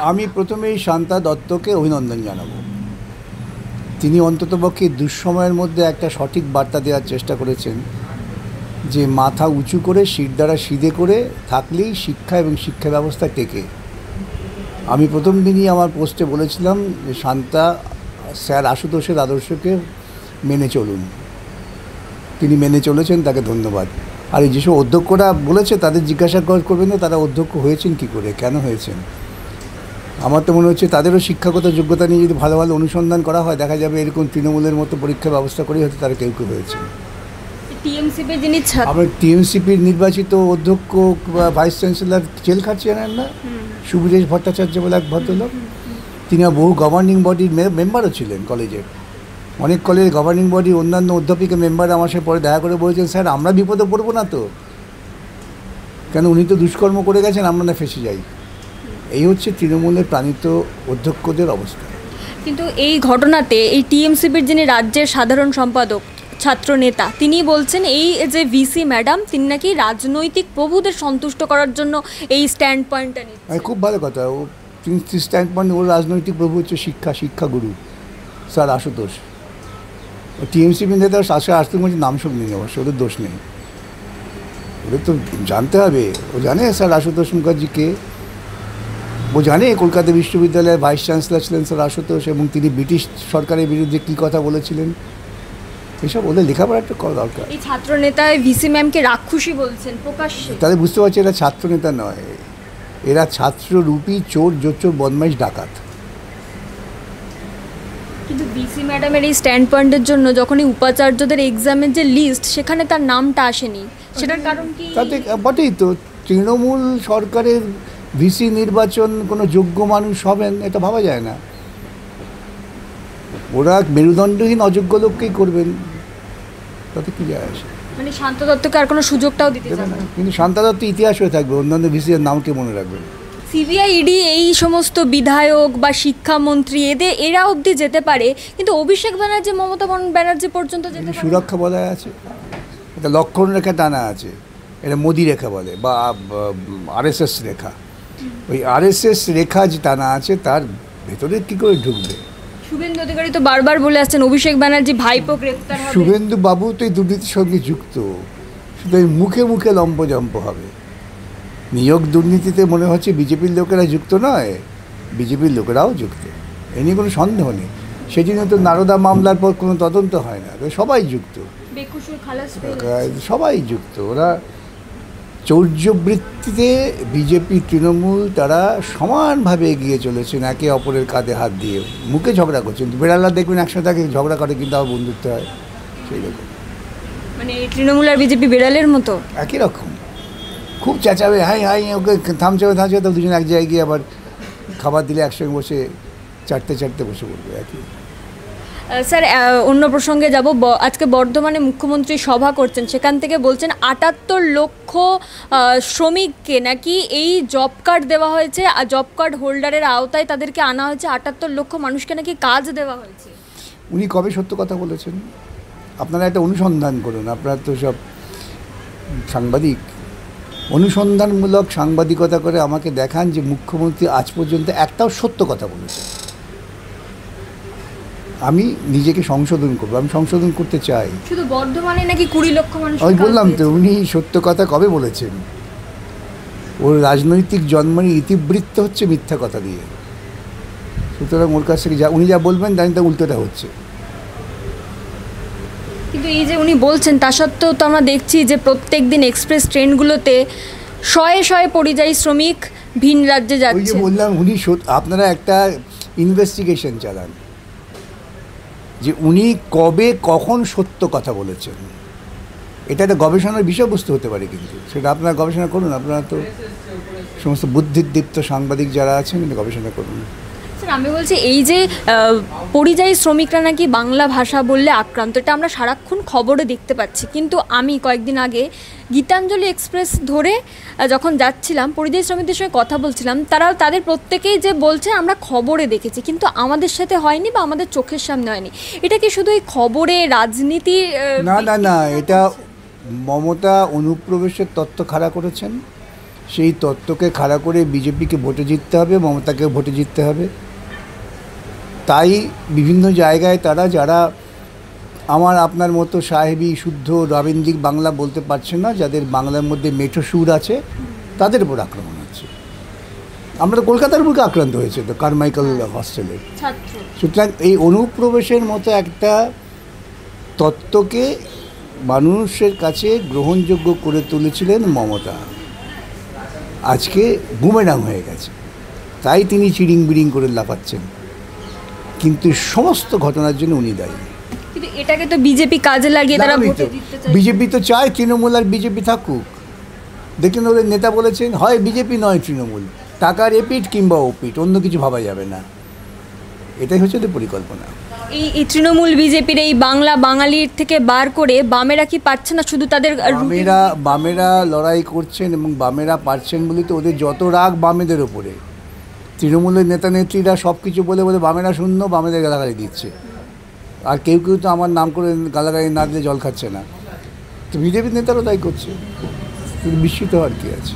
আমি প্রথমেই শান্তা দত্তকে অভিনন্দন জানাবো। তিনি অন্ততপক্ষে দুঃসময়ের মধ্যে একটা সঠিক বার্তা দেওয়ার চেষ্টা করেছেন যে মাথা উঁচু করে শির দ্বারা সিধে করে থাকলেই শিক্ষা এবং শিক্ষা ব্যবস্থা টেকে। আমি প্রথম দিনই আমার পোস্টে বলেছিলাম যে শান্তা স্যার আশুতোষের আদর্শকে মেনে চলুন। তিনি মেনে চলেছেন, তাকে ধন্যবাদ। আর এই যেসব অধ্যক্ষরা বলেছে তাদের জিজ্ঞাসা করবেন না তারা অধ্যক্ষ হয়েছেন কী করে, কেন হয়েছেন। আমার তো মনে হচ্ছে তাদেরও শিক্ষাগত যোগ্যতা নিয়ে যদি ভালো ভালো অনুসন্ধান করা হয় দেখা যাবে এরকম তৃণমূলের মতো পরীক্ষা ব্যবস্থা করেই হয়তো তারা কেউ হয়েছে। আবার টিএমসিপির নির্বাচিত অধ্যক্ষ ভাইস চ্যান্সেলর জেল খাটছে জানেন না, সুবীরেশ ভট্টাচার্য বলে এক ভদ্রলোক। তিনি বহু গভর্নিং বডির মেম্বারও ছিলেন কলেজের। অনেক কলেজের গভর্নিং বডির অন্যান্য অধ্যাপিকা মেম্বার আমার সাথে পরে দেখা করে বলেছেন স্যার আমরা বিপদে পড়বো না তো, কেন উনি তো দুষ্কর্ম করে গেছেন, আমরা না ফেসে যাই। এই হচ্ছে তৃণমূলের প্রাণিত অধ্যক্ষদের অবস্থা। কিন্তু এই ঘটনাতে এই টিএমসিপির যিনি রাজ্যের সাধারণ সম্পাদক ছাত্র নেতা তিনি বলছেন এই যে ভিসি ম্যাডাম তিনি নাকি রাজনৈতিক প্রভুদের সন্তুষ্ট করার জন্য এই স্ট্যান্ড পয়েন্টটা নিচ্ছেন। খুব ভালো কথা। ও তিনি স্ট্যান্ড পয়েন্ট, ওর রাজনৈতিক প্রভু হচ্ছে শিক্ষাগুরু স্যার আশুতোষ। টিএমসিপি নেতা আশুতোষ নাম শুনিনি, অবশ্য ওদের দোষ নেই, ওদের তো জানতে হবে। ও জানে স্যার আশুতোষ মুখার্জিকে, ও জানে কলকাতা বিশ্ববিদ্যালয়ের ভাইস চ্যান্সেলর ছিলেন স্যার আশুতোষ এবং তিনি ব্রিটিশ সরকারের বিরুদ্ধে কী কথা বলেছিলেন, এসব ওদের লেখাপড়া একটা করা দরকার। এই ছাত্র নেতা ভিসি ম্যামকে রাক্ষসী বলছেন প্রকাশ্যে। তাহলে বুঝতে পারছি এরা ছাত্র নেতা নয়, এরা ছাত্ররূপী চোর জোচ্চোর বদমাইশ ডাকাত। কিন্তু ভিসি ম্যাডামের এই স্ট্যান্ড পয়েন্টের জন্য যখন এই উপাচার্যদের এক্সামের যে লিস্ট সেখানে তার নামটা আসেনি, সেটার কারণ কি? তাতে বটেই তো, তৃণমূল সরকারের ভিসি নির্বাচন কোনো যোগ্য মানুষ হবেন এটা ভাবা যায় না। ওরা মেরুদণ্ডহীন অযোগ্য লোককেই করবেন, তাতে কী যায় আসে। মানে শান্তা দত্তকে আর কোনো সুযোগটাও দিতে চান না। কিন্তু শান্তা দত্ত ইতিহাস হয়ে থাকবে, অন্যান্য ভিসির নামকে মনে রাখবেন। সিবিআই ইডি এই সমস্ত বিধায়ক বা শিক্ষামন্ত্রী এরা অবধি যেতে পারে, কিন্তু অভিষেক ব্যানার্জি মমতা ব্যানার্জি পর্যন্ত যেতে পারে। সুরক্ষা বলয় আছে, এটা লক্ষণ রেখা টানা আছে, এটা মোদি রেখা বলে বা আরএসএস রেখা। ওই আরএসএস রেখা যে টানা আছে তার ভেতরে কী করে ঢুকবে? শুভেন্দু অধিকারী তো বারবার বলে আসছেন অভিষেক ব্যানার্জি ভাইপো গ্রেফতার হবে। শুভেন্দু বাবু তো এই দুর্নীতির সঙ্গে যুক্ত, শুধু মুখে মুখে লম্পজম্প হবে। নিয়োগ দুর্নীতিতে মনে হচ্ছে বিজেপির লোকেরা যুক্ত নয়, বিজেপির লোকেরাও যুক্ত, এ নিয়ে কোনো সন্দেহ নেই। সেই জন্য তো নারদা মামলার পর কোনো তদন্ত হয় না, সবাই যুক্ত, সবাই যুক্ত। ওরা চৌর্যবৃত্তিতে বিজেপি তৃণমূল তারা সমানভাবে এগিয়ে চলেছেন, একে অপরের কাঁধে হাত দিয়ে। মুখে ঝগড়া করছেন, বেড়ালা দেখবেন একসাথে তাকে ঝগড়া করে কিন্তু আবার বন্ধুত্ব হয়, সেই রকম। মানে তৃণমূল আর বিজেপি বিড়ালের মতো একই রকম, খুব চেঁচাবে, হাই হাই ওকে থামছে তো দুজন এক জায়গায় গিয়ে আবার খাবার দিলে একসঙ্গে বসে চারটে বসে পড়বে একই। স্যার অন্য প্রসঙ্গে যাব। আজকে বর্ধমানে মুখ্যমন্ত্রী সভা করছেন, সেখান থেকে বলছেন ৭৮ লক্ষ শ্রমিককে নাকি এই জব কার্ড দেওয়া হয়েছে, আর জব কার্ড হোল্ডারের আওতায় তাদেরকে আনা হয়েছে। ৭৮ লক্ষ মানুষকে নাকি কাজ দেওয়া হয়েছে। উনি কবে সত্য কথা বলেছেন? আপনারা একটা অনুসন্ধান করুন, আপনারা তো সব সাংবাদিক, অনুসন্ধানমূলক সাংবাদিকতা করে আমাকে দেখান যে মুখ্যমন্ত্রী আজ পর্যন্ত একটাও সত্য কথা বলেছে। আমি নিজেকে সংশোধন করবো, আমি সংশোধন করতে চাই। শুধু বর্ধমানে নাকি ২০ লক্ষ মানুষ। আমি বললাম তো উনি সত্য কথা কবে বলেছেন? ওর রাজনৈতিক জন্মের ইতিবৃত্ত হচ্ছে মিথ্যা কথা দিয়ে, সুতরাং ওর কাছ থেকে উনি যা বলবেন জানি তা উল্টোটা হচ্ছে। কিন্তু এই যে উনি বলছেন তা সত্ত্বেও তো আমরা দেখছি যে প্রত্যেক দিন এক্সপ্রেস ট্রেনগুলোতে শয়ে শয়ে পরিযায়ী শ্রমিক ভিন রাজ্যে যাচ্ছে। ওই যে বললাম উনি আপনারা একটা ইনভেস্টিগেশন চালান যে উনি কবে কখন সত্য কথা বলেছেন, এটা একটা গবেষণার বিষয়বস্তু হতে পারে, কিন্তু সেটা আপনারা গবেষণা করুন। আপনারা তো সমস্ত বুদ্ধিদীপ্ত সাংবাদিক যারা আছেন গবেষণা করুন। স্যার আমি বলছি এই যে পরিযায়ী শ্রমিকরা নাকি বাংলা ভাষা বললে আক্রান্ত, এটা আমরা সারাক্ষণ খবরে দেখতে পাচ্ছি, কিন্তু আমি কয়েকদিন আগে গীতাঞ্জলি এক্সপ্রেস ধরে যখন যাচ্ছিলাম পরিযায়ী শ্রমিকদের সঙ্গে কথা বলছিলাম, তাদের প্রত্যেকেই যে বলছে আমরা খবরে দেখেছি, কিন্তু আমাদের সাথে হয়নি বা আমাদের চোখের সামনে হয়নি। এটা কি শুধু এই খবরে রাজনীতি? না, এটা মমতা অনুপ্রবেশের তত্ত্ব খাড়া করেছেন সেই তত্ত্বকে খাড়া করে বিজেপিকে ভোটে জিততে হবে, মমতাকে ভোটে জিততে হবে। তাই বিভিন্ন জায়গায় তারা, যারা আমার আপনার মতো সাহেবী শুদ্ধ রাবীন্দ্রিক বাংলা বলতে পারছে না, যাদের বাংলার মধ্যে মেঠো সুর আছে, তাদের উপর আক্রমণ হচ্ছে। আমরা তো কলকাতার বুকে আক্রান্ত হয়েছে তো কারমাইকেল হস্টেলে। সুতরাং এই অনুপ্রবেশের মতো একটা তত্ত্বকে মানুষের কাছে গ্রহণযোগ্য করে তুলেছিলেন মমতা, আজকে বুমেরাং হয়ে গেছে। তাই তিনি চিড়িং বিড়িং করে লাফাচ্ছেন, কিন্তু সমস্ত ঘটনার জন্য উনি দায়ী। কিন্তু এটাকে তো বিজেপি কাজে লাগিয়ে তারা ভোটে জিততে চায়। বিজেপি তো চায় তৃণমূল আর বিজেপি থাকুক। দেখলেন ওদের নেতা বলেছেন, হয় বিজেপি নয় তৃণমূল, টাকার এপিট কিংবা ওপিট, অন্য কিছু ভাবা যাবে না। এটাই হচ্ছে ওদের পরিকল্পনা। এই তৃণমূল বিজেপির এই বাংলা বাঙালির থেকে বার করে বামেরা কি পারছে না শুধু তাদের বামেরা লড়াই করছেন, এবং বামেরা পারছেন বলে তো ওদের যত রাগ বামেদের ওপরে। তৃণমূলের নেতা নেত্রীরা সব কিছু বলে বলে বামেরা শূন্য, বামেদের গালাগালি দিচ্ছে। আর কেউ কেউ তো আমার নাম করে গালাগালি না দিলে জল খাচ্ছে না। তো বিজেপির নেতারাও তাই করছে, বিস্মিত হওয়ার কী আছে।